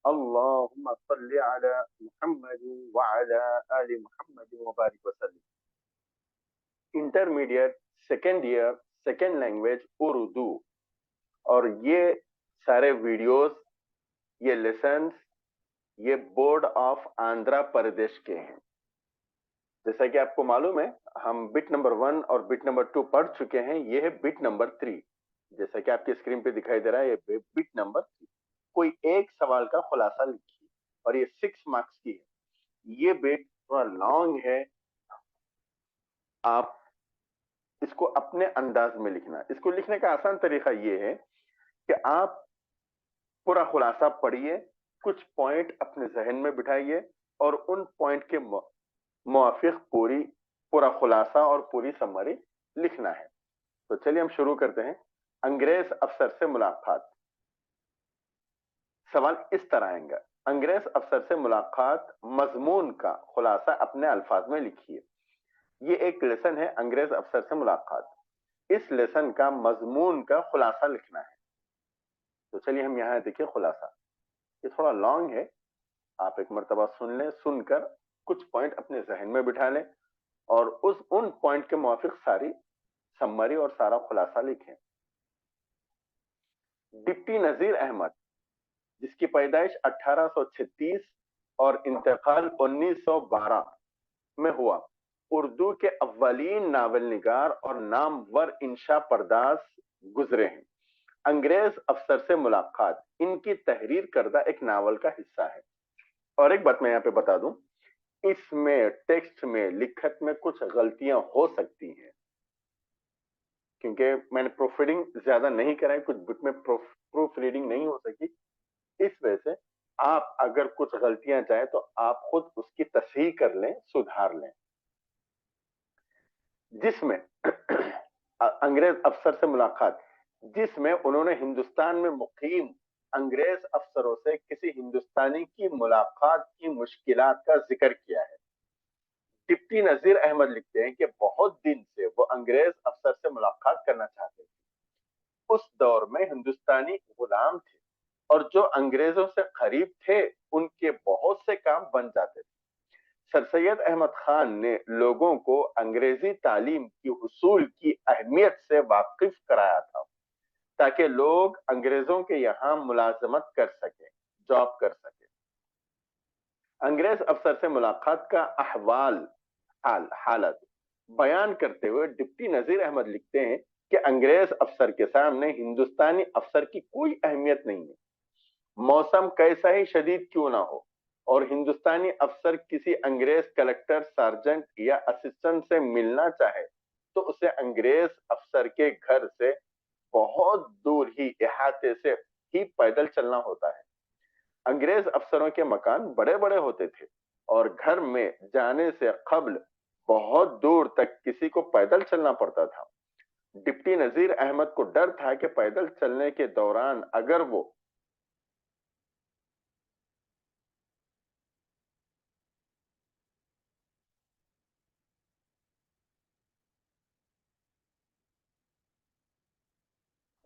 اللهم صل على محمد وعلى آل محمد وبارك وسلم. Intermediate second year second language Urdu, और ये सारे वीडियोस, ये लेसन्स, ये बोर्ड ऑफ आंध्र प्रदेश के हैं. जैसा कि आपको मालूम है, हम बिट नंबर 1 और बिट नंबर 2 पढ़ चुके हैं. ये है बिट नंबर 3, जैसा कि आपकी स्क्रीन पे दिखाई दे रहा है. ये बिट नंबर 3. कोई एक सवाल का खुलासा लिखिए, और ये 6 मार्क्स की है. ये बिट थोड़ा लॉन्ग है, आप इसको अपने अंदाज में लिखना. इसको लिखने का आसान तरीका ये है कि आप पूरा खुलासा पढ़िए, कुछ पॉइंट अपने जहन में बिठाइए, और उन पॉइंट के मुआफिक पूरा खुलासा और पूरी समरी लिखना है. तो चलिए हम शुरू करते हैं. अंग्रेज अफसर से मुलाकात. सवाल इस तरह आएगा: अंग्रेज अफसर से मुलाकात, मजमून का खुलासा अपने अल्फाज में लिखिए. ये एक लेसन है, अंग्रेज अफसर से मुलाकात. इस लेसन का मजमून का खुलासा लिखना है. तो चलिए हम यहाँ देखिए खुलासा. ये थोड़ा लॉन्ग है, आप एक मर्तबा सुन लें, सुनकर कुछ पॉइंट अपने जहन में बिठा लें, और उन पॉइंट के मुआफिक सारी समरी और सारा खुलासा लिखें. डिप्टी नजीर अहमद, जिसकी पैदाइश 1836 और इंतकाल 1912 में हुआ, उर्दू के अव्वलीन नावल निगार और नामवर इंशा पर्दास गुजरे हैं. अंग्रेज अफसर से मुलाकात इनकी तहरीर करदा एक नावल का हिस्सा है. और एक बात मैं यहाँ पे बता दूं, इसमें टेक्स्ट में, लिखत में कुछ गलतियां हो सकती हैं, क्योंकि मैंने प्रूफ रीडिंग ज्यादा नहीं कराई, कुछ बुक में प्रूफ रीडिंग नहीं हो सकी. इस वजह से आप अगर कुछ गलतियां चाहें तो आप खुद उसकी तसहीह कर लें, सुधार लें. जिसमें अंग्रेज अफसर से मुलाकात, जिसमें उन्होंने हिंदुस्तान में मुकीम अंग्रेज अफसरों से किसी हिंदुस्तानी की मुलाकात की मुश्किलात का जिक्र किया है. डिप्टी नजीर अहमद लिखते हैं कि बहुत दिन से वो अंग्रेज अफसर से मुलाकात करना चाहते थे. उस दौर में हिंदुस्तानी गुलाम थे, और जो अंग्रेजों से करीब थे उनके बहुत से काम बन जाते थे. सर सैयद अहमद खान ने लोगों को अंग्रेजी तालीम की हुसूल की अहमियत से वाकिफ कराया था, ताकि लोग अंग्रेजों के यहाँ मुलाजमत कर सके, जॉब कर सके. अंग्रेज अफसर से मुलाकात का हालत बयान करते हुए डिप्टी नजीर अहमद लिखते हैं कि अंग्रेज अफसर के सामने हिंदुस्तानी अफसर की कोई अहमियत नहीं है. मौसम कैसा ही शदीद क्यों ना हो, और हिंदुस्तानी अफसर किसी अंग्रेज कलेक्टर, सार्जेंट या असिस्टेंट से मिलना चाहे तो उसे अंग्रेज अफसर के घर से बहुत दूर ही, इहाते से ही पैदल चलना होता है. अंग्रेज अफसरों के मकान बड़े बड़े होते थे, और घर में जाने से कबल बहुत दूर तक किसी को पैदल चलना पड़ता था. डिप्टी नजीर अहमद को डर था कि पैदल चलने के दौरान अगर वो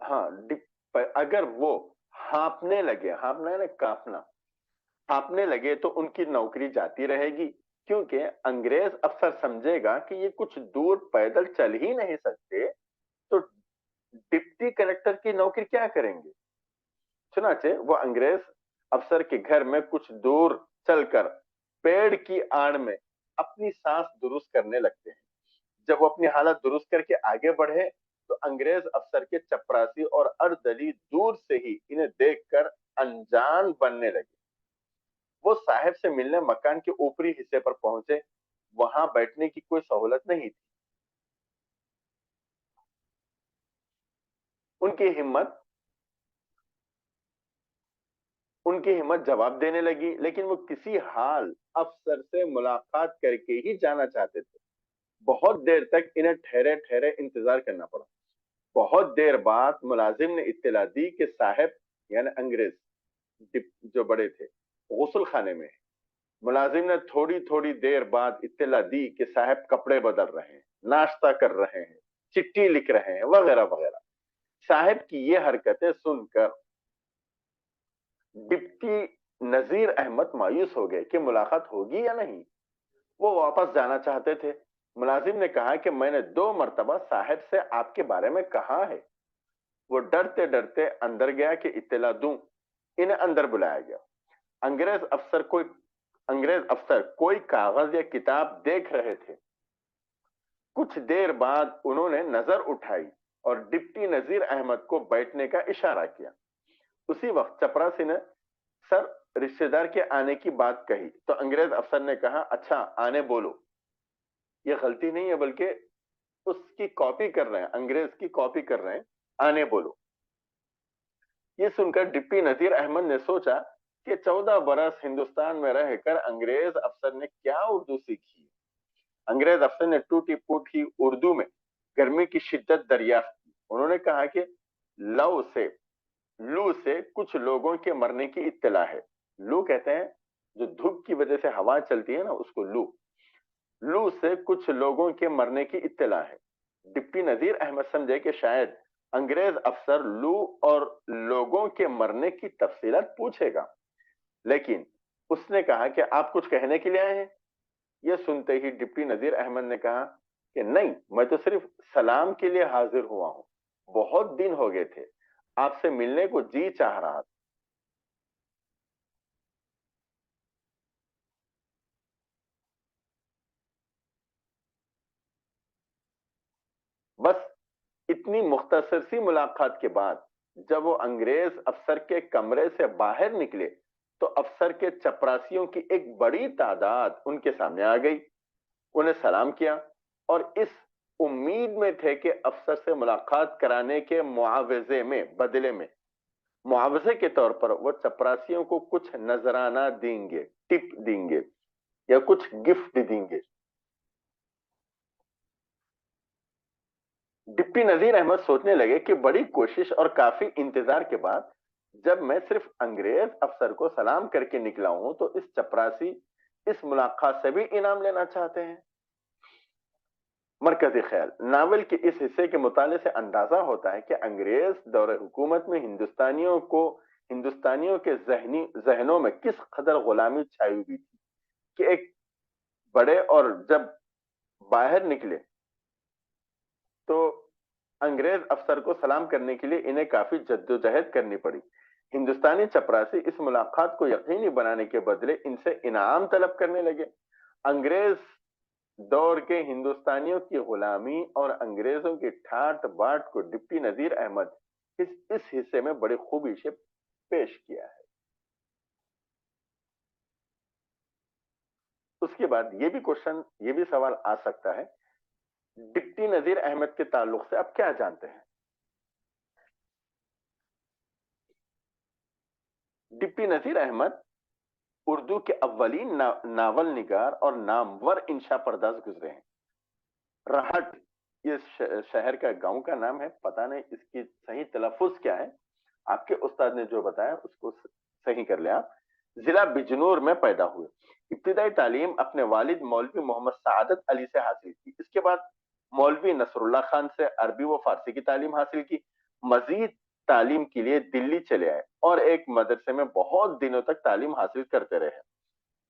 हाँ अगर वो हाँपने लगे, हाँपना है ना, कांपना, हाँपने लगे तो उनकी नौकरी जाती रहेगी, क्योंकि अंग्रेज अफसर समझेगा कि ये कुछ दूर पैदल चल ही नहीं सकते, तो डिप्टी कलेक्टर की नौकरी क्या करेंगे. चुनाचे वो अंग्रेज अफसर के घर में कुछ दूर चलकर पेड़ की आड़ में अपनी सांस दुरुस्त करने लगते हैं. जब वो अपनी हालत दुरुस्त करके आगे बढ़े तो अंग्रेज अफसर के चपरासी और अर्दली दूर से ही इन्हें देखकर अनजान बनने लगे. वो साहब से मिलने मकान के ऊपरी हिस्से पर पहुंचे. वहां बैठने की कोई सहूलत नहीं थी. उनकी हिम्मत उनकी हिम्मत जवाब देने लगी, लेकिन वो किसी हाल अफसर से मुलाकात करके ही जाना चाहते थे. बहुत देर तक इन्हें ठहरे ठहरे इंतजार करना पड़ा. बहुत देर बाद मुलाजिम ने इत्तला दी कि साहब, यानी अंग्रेज जो बड़े थे, गुस्ल खाने में. मुलाजिम ने थोड़ी थोड़ी देर बाद इत्तला दी कि साहब कपड़े बदल रहे हैं, नाश्ता कर रहे हैं, चिट्ठी लिख रहे हैं, वगैरह वगैरह. साहब की ये हरकतें सुनकर डिप्टी नजीर अहमद मायूस हो गए कि मुलाकात होगी या नहीं। वो वापस जाना चाहते थे। मुलाजिम ने कहा कि मैंने 2 मरतबा साहब से आपके बारे में कहा है। वो डरते डरते अंदर गया कि इत्तला दूं। इन्हें अंदर बुलाया गया। अंग्रेज अफसर कोई अंग्रेज अफसर कागज या किताब देख रहे थे। कुछ देर बाद उन्होंने नजर उठाई और डिप्टी नजीर अहमद को बैठने का इशारा किया। उसी वक्त चपरासी ने सर रिश्तेदार के आने की बात कही तो अंग्रेज अफसर ने कहा, अच्छा आने बोलो। ये गलती नहीं है बल्कि उसकी कॉपी कर रहे हैं, अंग्रेज की कॉपी कर रहे हैं। आने बोलो। ये सुनकर डिप्टी नजीर अहमद ने सोचा कि 14 बरस हिंदुस्तान में रहकर अंग्रेज अफसर ने क्या उर्दू सीखी। अंग्रेज अफसर ने टूटी फूटी उर्दू में गर्मी की शिद्दत दरियाफ्त की। उन्होंने कहा कि लव से लू से कुछ लोगों के मरने की इत्तला है। लू कहते हैं जो धूप की वजह से हवा चलती है ना, उसको लू। लू से कुछ लोगों के मरने की इत्तला है। डिप्टी नजीर अहमद समझे कि शायद अंग्रेज अफसर लू और लोगों के मरने की तफसीलात पूछेगा, लेकिन उसने कहा कि आप कुछ कहने के लिए आए हैं। यह सुनते ही डिप्टी नजीर अहमद ने कहा कि नहीं, मैं तो सिर्फ सलाम के लिए हाजिर हुआ हूं। बहुत दिन हो गए थे, आपसे मिलने को जी चाह रहा था। बस इतनी मुख्तसर सी मुलाकात के बाद जब वो अंग्रेज अफसर के कमरे से बाहर निकले तो अफसर के चपरासियों की एक बड़ी तादाद उनके सामने आ गई। उन्हें सलाम किया और इस उम्मीद में थे कि अफसर से मुलाकात कराने के बदले में मुआवजे के तौर पर वो चपरासियों को कुछ नजराना देंगे, टिप देंगे या कुछ गिफ्ट देंगे। डिप्टी नजीर अहमद सोचने लगे कि बड़ी कोशिश और काफी इंतजार के बाद जब मैं सिर्फ अंग्रेज अफसर को सलाम करके निकला हूं तो इस चपरासी इस मुलाकात से भी इनाम लेना चाहते हैं। मरकजी ख्याल नावल के इस हिस्से के मुताले से अंदाजा होता है कि अंग्रेज दौरे हुकूमत में हिंदुस्तानियों के जहनों में किस कदर गुलामी छाई हुई थी कि एक बड़े और जब बाहर निकले तो अंग्रेज अफसर को सलाम करने के लिए इन्हें काफी जद्दोजहद करनी पड़ी। हिंदुस्तानी चपरासी इस मुलाकात को यकीनी बनाने के बदले इनसे इनाम तलब करने लगे। अंग्रेज दौर के हिंदुस्तानियों की गुलामी और अंग्रेजों की ठाट बाट को डिप्टी नजीर अहमद इस हिस्से में बड़ी खूबी से पेश किया है। उसके बाद ये भी सवाल आ सकता है, डिप्टी नजीर अहमद के ताल्लुक से आप क्या जानते हैं? डिप्टी नजीर अहमद उर्दू के अव्वलीन नावल निगार और नामवर इंशा परदास गुजरे हैं। राहट ये शहर का गांव का नाम है, पता नहीं इसकी सही तलफ़ुज़ क्या है। आपके उस्ताद ने जो बताया उसको सही कर ले आप। जिला बिजनौर में पैदा हुए। इब्तिदाई तालीम अपने वालिद मौलवी मोहम्मद सआदत अली से हासिल की। इसके बाद मौलवी नसरुल्लाह खान से अरबी व फारसी की तालीम हासिल की। मजीद तालीम के लिए दिल्ली चले आए और एक मदरसे में बहुत दिनों तक तालीम हासिल करते रहे।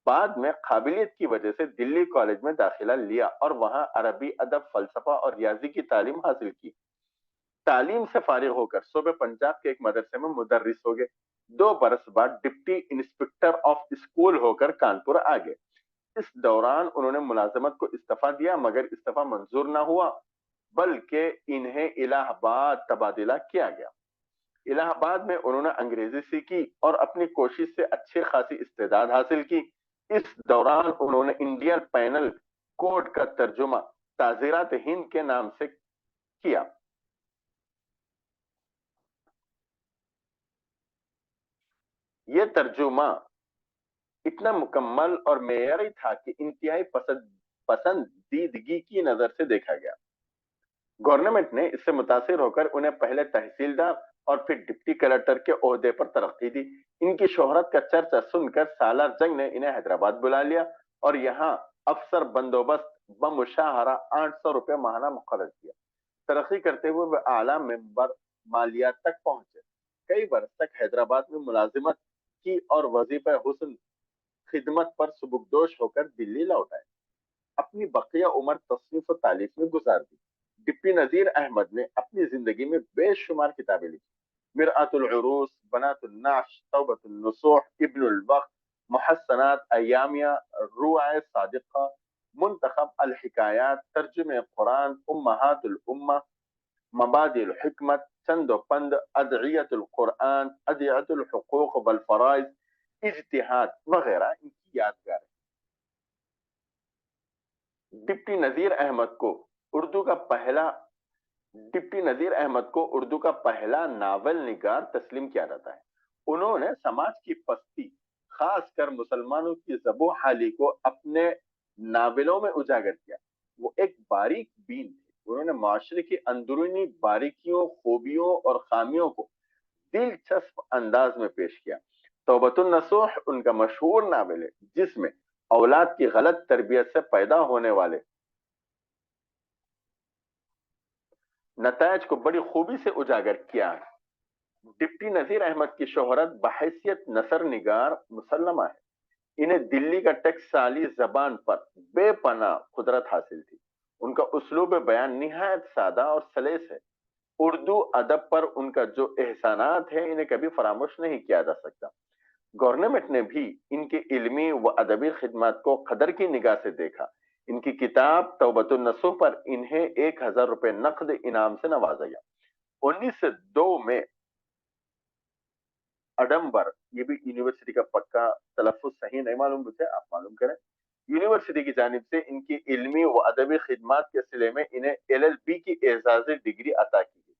बाद में काबिलियत की वजह से दिल्ली कॉलेज में दाखिला लिया और वहां अरबी अदब, फलसफा और रियाजी की तालीम हासिल की। तालीम से फारिग होकर सूबे पंजाब के एक मदरसे में मुदर्रिस हो गए। 2 बरस बाद डिप्टी इंस्पेक्टर ऑफ स्कूल होकर कानपुर आ गए। इस दौरान उन्होंने मुलाजमत को इस्तीफा दिया मगर इस्तीफा मंजूर ना हुआ, बल्कि इन्हें इलाहाबाद तबादला किया गया। इलाहाबाद में उन्होंने अंग्रेजी सीखी और अपनी कोशिश से अच्छी खासी इस्तेदाद हासिल की। इस दौरान उन्होंने इंडियन पैनल कोड का तर्जुमा ताजीरात हिंद के नाम से किया। यह तर्जुमा इतना मुकम्मल और मेयारी था कि इंतहाई पसंदीदगी की नजर से देखा गया। गवर्नमेंट ने इससे मुतासिर होकर उन्हें पहले तहसीलदार और फिर डिप्टी कलेक्टर के ओहदे पर तरक्की दी। इनकी शोहरत का चर्चा सुनकर सालार जंग ने इन्हें हैदराबाद बुला लिया और यहाँ अफसर बंदोबस्त बमुशाहरा 800 रुपये माहाना मुकर्रर किया। तरक्की करते हुए वह आला मेंबर मालियात तक पहुंचे। कई वर्ष तक हैदराबाद में मुलाजिमत کی اور وظیفہ حسن خدمت پر سبکدوش ہو کر دلی لوٹ آئے. اپنی بقیہ عمر تصنیف و تالیف میں گزار دی. ڈپٹی نذیر احمد نے اپنی زندگی میں بے شمار کتابیں لکھی. مرآت العروس، بنات النعش، توبۃ النصوح، ابن الوقت، محسنات ایامیہ، روع صادقہ، منتخب الحکایات، ترجمہ قرآن، امہات الامہ، مبادئ الحکمت، چند و پند، ادعیت القرآن، ادعیت الحقوق والفرائض، اجتہاد وغیرہ ان کی یادگار ہے. ڈپٹی نذیر احمد کو اردو کا پہلا ناول نگار تسلیم کیا جاتا ہے. انہوں نے سماج کی پستی، خاص کر مسلمانوں کی زبوں حالی کو اپنے ناولوں میں اجاگر کیا. وہ ایک باریک بین تھے. انہوں نے معاشرے کی اندرونی باریکیوں، خوبیوں اور خامیوں کو دلچسپ انداز میں پیش کیا. توبۃ النصوح ان کا مشہور ناول ہے جس میں اولاد کی غلط تربیت سے پیدا ہونے والے نتائج کو بڑی خوبی سے اجاگر کیا ہے. ڈپٹی نذیر احمد کی شہرت بحیثیت نثر نگار مسلمہ ہے. انہیں دلی کا ٹکسالی زبان پر بے پناہ قدرت حاصل تھی. ان کا اسلوب بیان نہایت سادہ اور سلیس ہے. اردو ادب پر ان کا جو احسانات ہیں انہیں کبھی فراموش نہیں کیا جا سکتا. گورنمنٹ نے بھی ان کی علمی و ادبی خدمات کو قدر کی نگاہ سے دیکھا. ان کی کتاب توبۃ النصوح پر انہیں 1000 روپے نقد انعام سے نوازا گیا. 1902 میں اڈمبر، یہ بھی یونیورسٹی کا پکا تلفظ صحیح نہیں معلوم مجھے، آپ معلوم کریں، یونیورسٹی کی جانب سے ان کی علمی و ادبی خدمات کے سلے میں انہیں LLB کی اعزازی ڈگری عطا کی گئی.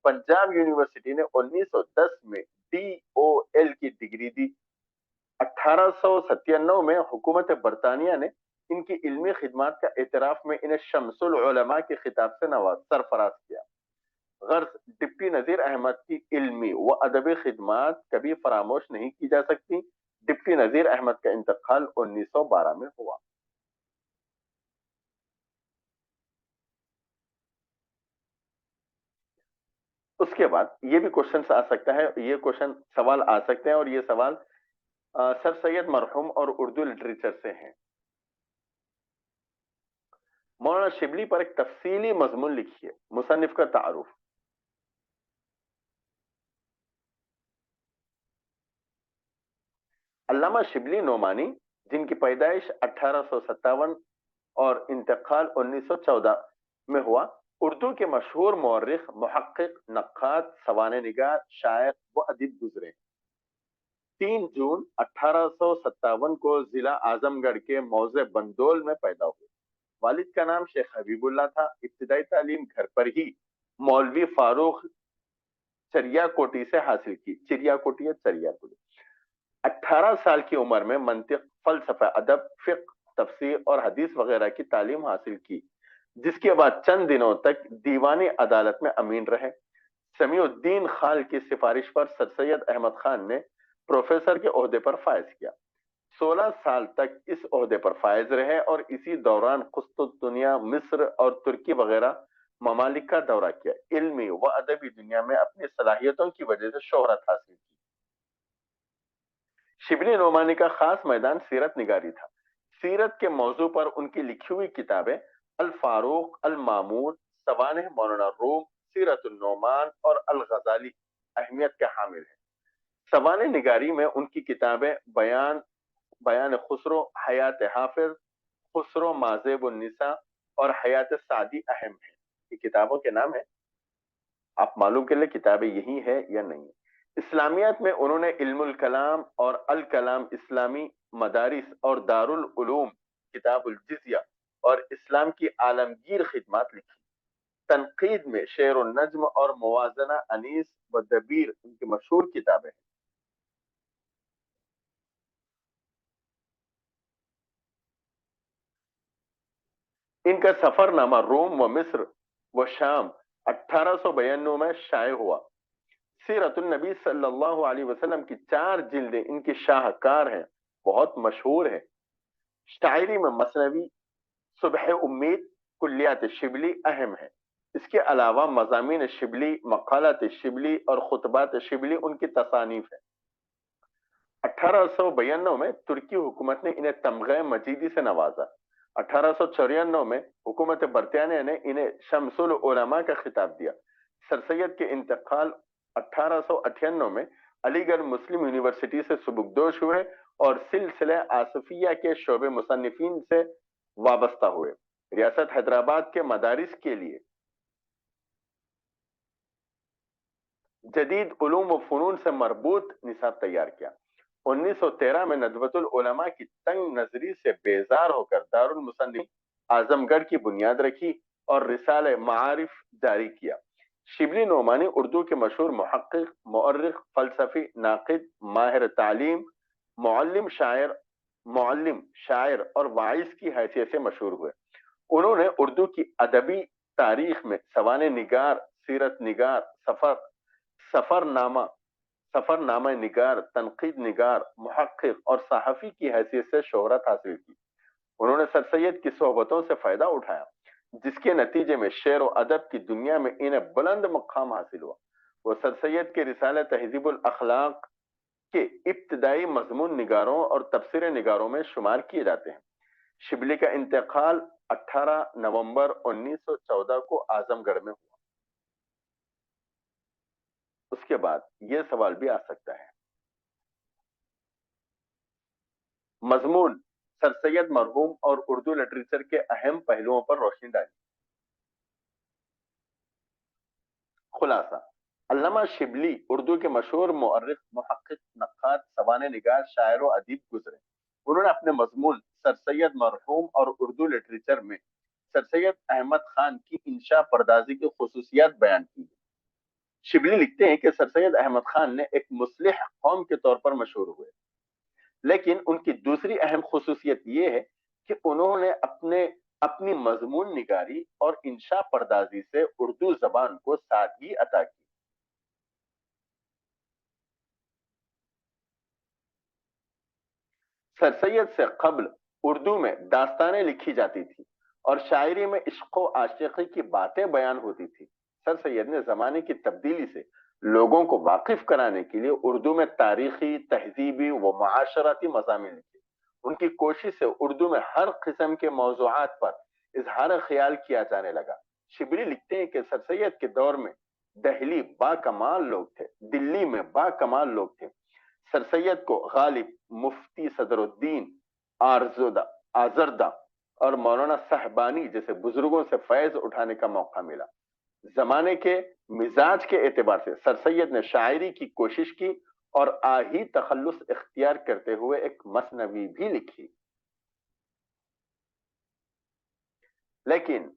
پنجاب یونیورسٹی نے 1910 میں DOL کی ڈگری دی. 1897 میں حکومت برطانیہ نے ان کی علمی خدمات کا اعتراف میں انہیں شمس العلماء کے خطاب سے سرفراز کیا. غرض ڈپٹی نذیر احمد کی علمی و ادبی خدمات کبھی فراموش نہیں کی جا سکتی. ڈپٹی نذیر احمد کا انتقال 1912 میں ہوا. اس کے بعد یہ بھی کوشچن آ سکتا ہے، یہ سوال آ سکتے ہیں، اور یہ سوال سر سید مرحوم اور اردو لٹریچر سے ہیں. مولانا شبلی پر ایک تفصیلی مضمون لکھیے. مصنف کا تعارف. علامہ شبلی نعمانی، جن کی پیدائش 1857 اور انتقال 1914 میں ہوا، اردو کے مشہور مورخ، محقق، نقاد، سوانح نگار، شاعر و ادیب گزرے. 3 جون 1857 کو ضلع اعظم گڑھ کے موضع بندول میں پیدا ہوئے. والد کا نام شیخ حبیب اللہ تھا. ابتدائی تعلیم گھر پر ہی مولوی فاروق چریا کوٹی سے حاصل کی. چریا کوٹی 18 سال کی عمر میں منطق، فلسفہ، ادب، فقہ، تفسیر اور حدیث وغیرہ کی تعلیم حاصل کی، جس کے بعد چند دنوں تک دیوانی عدالت میں امین رہے. سمیع الدین خال کی سفارش پر سر سید احمد خان نے پروفیسر کے عہدے پر فائز کیا. 16 سال تک اس عہدے پر فائز رہے اور اسی دوران قسطنطنیہ، مصر اور ترکی وغیرہ ممالک کا دورہ کیا. علمی و ادبی دنیا میں اپنی صلاحیتوں کی وجہ سے شہرت حاصل کی. شبلی نعمانی کا خاص میدان سیرت نگاری تھا. سیرت کے موضوع پر ان کی لکھی ہوئی کتابیں الفاروق، المامون، سوانح مولانا روم، سیرت النعمان اور الغزالی اہمیت کے حامل ہیں. سوانح نگاری میں ان کی کتابیں بیان خسرو، حیات حافظ، خسرو معذب النساء اور حیات سعدی اہم ہیں. یہ کتابوں کے نام ہیں، آپ معلوم کر لیں کتابیں یہی ہے یا نہیں. اسلامیات میں انہوں نے علم الکلام اور الکلام اسلامی، مدارس اور دارالعلوم، کتاب الجزیہ اور اسلام کی عالمگیر خدمات لکھی. تنقید میں شعر النجم اور موازنہ انیس و دبیر ان کی مشہور کتابیں ہیں. ان کا سفر نامہ روم و مصر و شام 1892 میں شائع ہوا. سیرت النبی صلی اللہ علیہ وسلم کی 4 جلدیں ان کی شاہکار ہیں، بہت مشہور ہیں. شاعری میں مثنوی، صبح امید، کلیات شبلی اہم ہیں. اس کے علاوہ مضامین شبلی، مقالات شبلی اور خطبات شبلی ان کی تصانیف ہیں. 1892 में तुर्की हुकूमत ने इन्हें तमग़े मजीदी से नवाजा। 1894 में हुकूमत बरतानिया ने इन्हें शम्सुल उलमा का खिताब दिया। सर सैयद के इंतकाल 1898 में अलीगढ़ मुस्लिम यूनिवर्सिटी से सुबुकदोश हुए और सिलसिले आसफिया के शोबे मुसन्निफीन से वाबस्ता हुए। रियासत हैदराबाद के मदारिस के लिए जदीद उलूम व फ़नून से मरबूत निसाब तैयार किया। 1913 में नदवतुल उलमा की तंग नजरी से बेजार होकर दारुल मुसन्निफीन आजमगढ़ की बुनियाद रखी और रिसाले मारिफ जारी किया। शिबली नोमानी उर्दू के मशहूर मुहक्किक, मुअर्रिख, फलसफी, नाकिद, माहिर तालीम, मुअल्लिम, शायर और वाइज की हैसियत से मशहूर हुए। उन्होंने उर्दू की अदबी तारीख में सवाने निगार, सीरत निगार, सफरनामा सफरनामा निगार, तनकीद निगार, मुहक्किक और सहाफ़ी की हैसियत से शोहरत हासिल की। उन्होंने सर सैयद की सोहबतों से फायदा उठाया, जिसके नतीजे में शेर व अदब की दुनिया में इन्हें बुलंद मकाम हासिल हुआ। वो सर सैयद के रिसाले तहज़ीबुल अखलाक के इब्तिदाई मजमून निगारों और तबसरे निगारों में शुमार किए जाते हैं। शिबली का इंतकाल 18 नवंबर 1914 को आजमगढ़ में हुआ। उसके बाद यह सवाल भी आ सकता है, मजमून सर सैयद मरहूम और उर्दू लिटरेचर के अहम पहलुओं पर रोशनी डाली। खुलासा, अल्लामा शिबली उर्दू के मशहूर मुअर्रिख, मुहक्किक, नक्काद, सवाने निगार, शायर व अदीब गुजरे। उन्होंने अपने मजमून सर सैयद मरहूम और उर्दू लिटरेचर में सर सैयद अहमद खान की इंशा पर्दाजी की खुसूसियात बयान की। शिबली लिखते हैं कि सर सैयद अहमद खान ने एक मुस्लिह कौम के तौर पर मशहूर हुए, लेकिन उनकी दूसरी अहम खुसूसियत यह है कि उन्होंने अपनी मजमून निगारी और इंशा पर्दाजी से उर्दू जबान को सादगी अता की। सर सैयद से कबल उर्दू में दास्तानें लिखी जाती थी और शायरी में इश्क व आशिकी की बातें बयान होती थी। सर सैयद ने जमाने की तब्दीली से लोगों को वाकिफ कराने के लिए उर्दू में तारीखी, तहजीबी व मुआशरती मज़ामीन लिखे। उनकी कोशिश से उर्दू में हर किस्म के मौज़ूआत पर इजहार ख्याल किया जाने लगा। शिबली लिखते हैं कि सर सैयद के दौर में दिल्ली में बाकमाल लोग थे। सर सैयद को गालिब, मुफ्ती सदरुद्दीन, आजरदा और मौलाना साहबानी जैसे बुजुर्गों से फैज उठाने का मौका मिला। जमाने के मिजाज के एतबार से सर सैयद ने शायरी की कोशिश की और आही तखल्लुस इख्तियार करते हुए एक मसनवी भी लिखी, लेकिन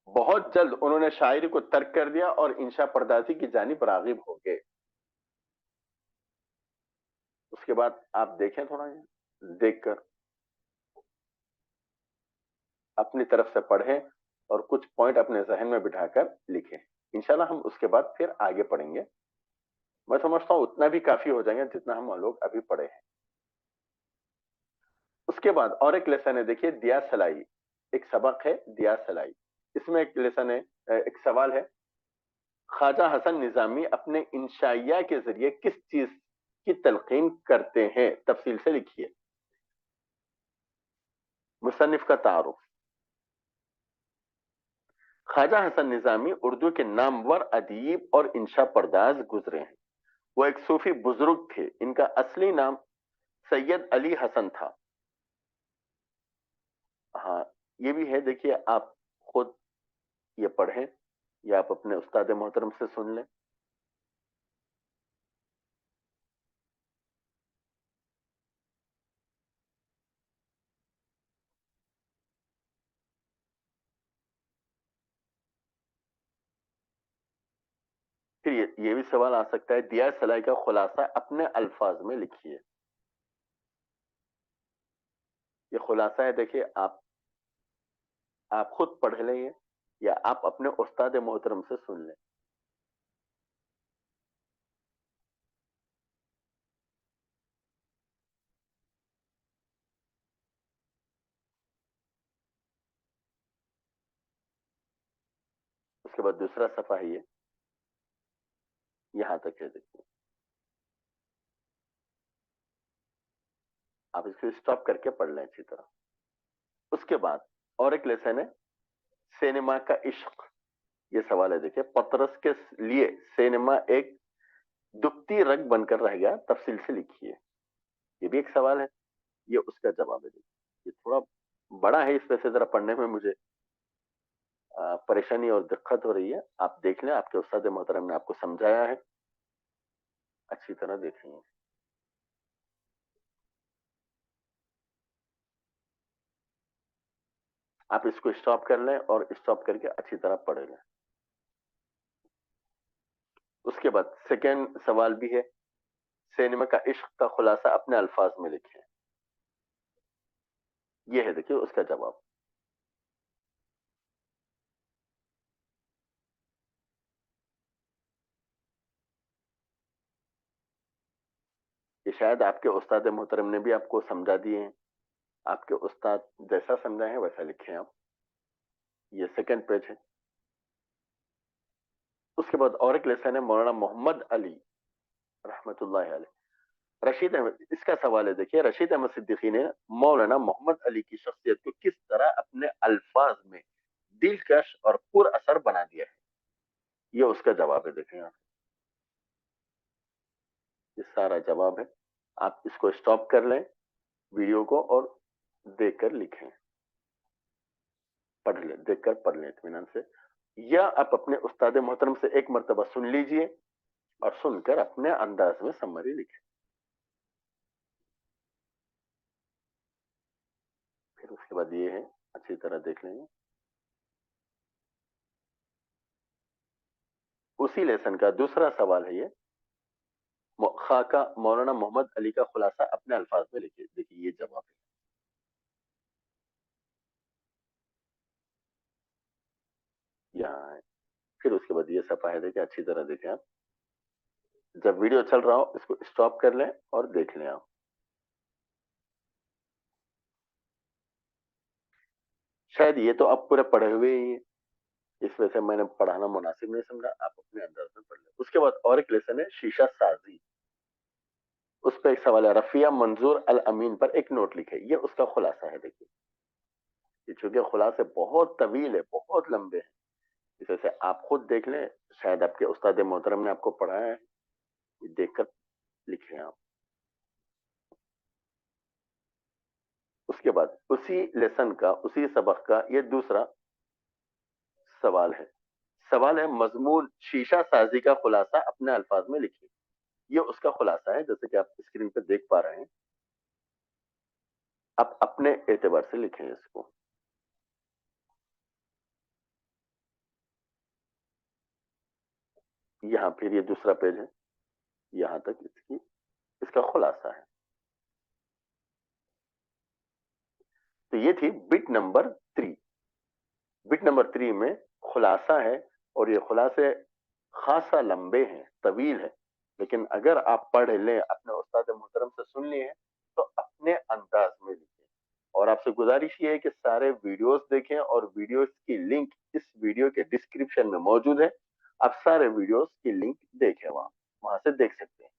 बहुत जल्द उन्होंने शायरी को तर्क कर दिया और इंशा पर्दाजी की जानिब रागिब हो गए। उसके बाद आप देखें, थोड़ा देखकर अपनी तरफ से पढ़ें और कुछ पॉइंट अपने जहन में बिठाकर लिखें। इंशाल्लाह हम उसके बाद फिर आगे पढ़ेंगे। मैं समझता हूं उतना भी काफी हो जाएंगे जितना हम लोग अभी पढ़े हैं। उसके बाद और एक लेसन है, देखिए, दिया सलाई। एक सबक है दिया सलाई। इसमें एक लेसन है, एक सवाल है, ख्वाजा हसन निजामी अपने इंशाइया के जरिए किस चीज की तलकीन करते हैं, तफसील से लिखिए। मुसन्निफ का तारुफ, ख्वाजा हसन निजामी उर्दू के नामवर अदीब और इंशा पर्दाज गुजरे हैं। वो एक सूफी बुजुर्ग थे। इनका असली नाम सैयद अली हसन था। हाँ, ये भी है, देखिए, आप खुद ये पढ़ें या आप अपने उस्ताद मोहतरम से सुन लें। फिर ये भी सवाल आ सकता है, दिया सलाई का खुलासा अपने अल्फाज में लिखिए। ये खुलासा है, देखिए, आप खुद पढ़ लें ये, या आप अपने उस्ताद मोहतरम से सुन लें। उसके बाद दूसरा सफा है, ये यहां तक है, देखिए। आप इसको स्टॉप करके पढ़ लें अच्छी तरह। उसके बाद और एक लेसन है सिनेमा का इश्क। ये सवाल है, देखिए, पतरस के लिए सिनेमा एक दुखती रग बनकर रह गया, तफसील से लिखिए। ये भी एक सवाल है, ये उसका जवाब है। ये थोड़ा बड़ा है, इस वजह से जरा पढ़ने में मुझे परेशानी और दिक्कत हो रही है। आप देख लें, आपके उस्ताद मोहतरम ने आपको समझाया है, अच्छी तरह देखेंगे। आप इसको स्टॉप कर लें और स्टॉप करके अच्छी तरह पढ़ लें। उसके बाद सेकेंड सवाल भी है, सिनेमा का इश्क का खुलासा अपने अल्फाज में लिखें। ये है, देखिए, उसका जवाब। ये शायद आपके उस्ताद मोहतरम ने भी आपको समझा दिए हैं। आपके उस्ताद जैसा समझाए हैं वैसा लिखें आप। ये सेकंड पेज है। उसके बाद और एक लेसन है मौलाना मोहम्मद अली रहमतुल्लाह अलैह। रशीद अहमद, इसका सवाल है, देखिए, रशीद अहमद सिद्दीकी ने मौलाना मोहम्मद अली की शख्सियत को किस तरह अपने अल्फाज में दिलकश और पुर असर बना दिया है। ये उसका जवाब है, देखें आप। ये सारा जवाब है। आप इसको स्टॉप कर लें वीडियो को और देखकर लिखें, पढ़ लें, देखकर पढ़ लें इत्मीनान से, या आप अपने उस्ताद मोहतरम से एक मरतबा सुन लीजिए और सुनकर अपने अंदाज में समरी लिखें। फिर उसके बाद ये है, अच्छी तरह देख लेंगे। उसी लेसन का दूसरा सवाल है ये, खाका मौलाना मोहम्मद अली का खुलासा अपने अल्फाज में लिखिए। देखिए, ये जवाब है। यहाँ है। फिर उसके बाद ये सफा है, देखिए, अच्छी तरह देखें आप। जब वीडियो चल रहा हो इसको स्टॉप कर लें और देख लें आप। शायद ये तो आप पूरे पढ़े हुए ही हैं, इस वजह से मैंने पढ़ाना मुनासिब नहीं समझा, आप अपने अंदाज में पढ़ लें। उसके बाद और एक लेसन है शीशा साजी। उस पर एक सवाल है, रफिया मंजूर अल अमीन पर एक नोट लिखे। ये उसका खुलासा है। देखिए, ये चूंकि खुलासे बहुत तवील है, बहुत लंबे हैं, इस वजह से आप खुद देख लें, शायद आपके उस्ताद मोहतरम ने आपको पढ़ाया है, ये देखकर लिखें आप। उसके बाद उसी लेसन का, उसी सबक का ये दूसरा सवाल है। सवाल है, मजमून शीशा साजी का खुलासा अपने अल्फाज में लिखिए। ये उसका खुलासा है, जैसे कि आप स्क्रीन पे देख पा रहे हैं। आप अपने एतबार से लिखें इसको। यहाँ फिर ये दूसरा पेज है, यहाँ तक इसका खुलासा है। तो ये थी बिट नंबर 3। बिट नंबर 3 में खुलासा है, और ये खुलासे खासा लंबे हैं, तवील है, लेकिन अगर आप पढ़ लें, अपने उस्ताद मोहतरम से सुन लिए हैं, तो अपने अंदाज में लिखें। और आपसे गुजारिश ये है कि सारे वीडियोस देखें, और वीडियोस की लिंक इस वीडियो के डिस्क्रिप्शन में मौजूद है। आप सारे वीडियोस की लिंक देखें, वहां वहां से देख सकते हैं।